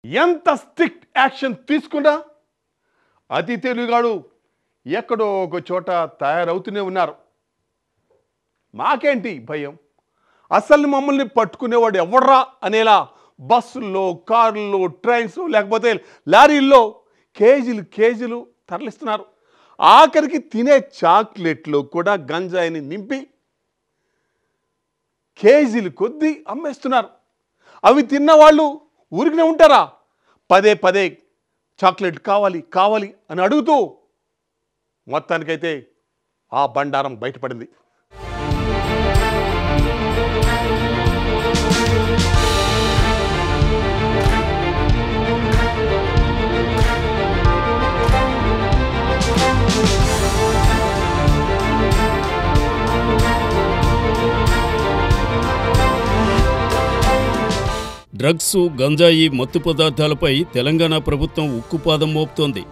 ఎంత strict action తీసుకున్నా అతి తెలివిగాడు ఎక్కడో ఒక చోట తయారవుతూనే ఉన్నారు. మాకేంటి భయం, అసలు మమ్మల్ని పట్టుకునేవాడు ఎవడ్రా అనేలా బస్సుల్లో, కార్లలో, ట్రైన్స్ లేకపోతే లారీల్లో కేజీలు తరలిస్తున్నారు. ఆఖరికి తినే చాక్లెట్లు కూడా గంజాయిని నింపి కేజీలు కొద్దీ అమ్మేస్తున్నారు. అవి తిన్నవాళ్ళు ఊరికనే ఉంటారా? పదే చాక్లెట్ కావాలి అని అడుగుతూ మొత్తానికైతే ఆ బండారం బయటపడింది. డ్రగ్స్, గంజాయి, మత్తు పదార్థాలపై తెలంగాణ ప్రభుత్వం ఉక్కుపాదం మోపుతోంది.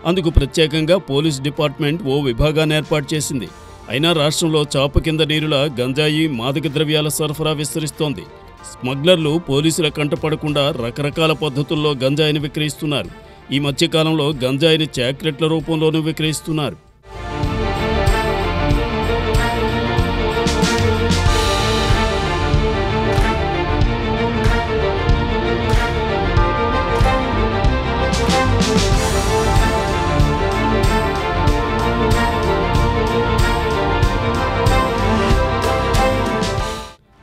అందుకు ప్రత్యేకంగా పోలీస్ డిపార్ట్మెంట్ ఓ విభాగాన్ని ఏర్పాటు చేసింది. అయినా రాష్ట్రంలో చాప కింద నీరులా గంజాయి, మాదక ద్రవ్యాల సరఫరా విస్తరిస్తోంది. స్మగ్లర్లు పోలీసుల కంటపడకుండా రకరకాల పద్ధతుల్లో గంజాయిని విక్రయిస్తున్నారు. ఈ మధ్యకాలంలో గంజాయిని చాక్లెట్ల రూపంలోనూ విక్రయిస్తున్నారు.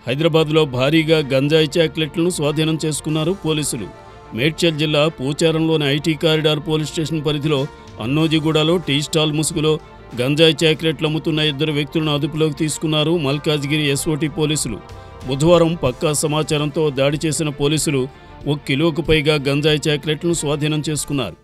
హైదరాబాద్లో భారీగా గంజాయి చాక్లెట్లను స్వాధీనం చేసుకున్నారు పోలీసులు. మేడ్చల్ జిల్లా పూచారంలోని ఐటీ కారిడార్ పోలీస్ స్టేషన్ పరిధిలో అన్నోజిగూడలో టీ స్టాల్ ముసుగులో గంజాయి చాక్లెట్లు అమ్ముతున్న 2 వ్యక్తులను అదుపులోకి తీసుకున్నారు మల్కాజ్గిరి ఎస్ఓటీ పోలీసులు. బుధవారం పక్కా సమాచారంతో దాడి చేసిన పోలీసులు 1 కిలోకు పైగా గంజాయి చాక్లెట్లను స్వాధీనం చేసుకున్నారు.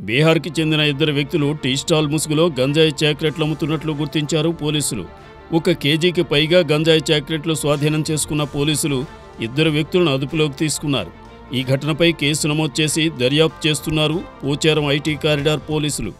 బీహార్కి చెందిన 2 వ్యక్తులు టీ స్టాల్ ముసుగులో గంజాయి చాక్లెట్లు అమ్ముతున్నట్లు గుర్తించారు పోలీసులు. 1 కేజీకి పైగా గంజాయి చాక్లెట్లు స్వాధీనం చేసుకున్న పోలీసులు 2 వ్యక్తులను అదుపులోకి తీసుకున్నారు. ఈ ఘటనపై కేసు నమోదు చేసి దర్యాప్తు చేస్తున్నారు పూచారం ఐటీ కారిడార్ పోలీసులు.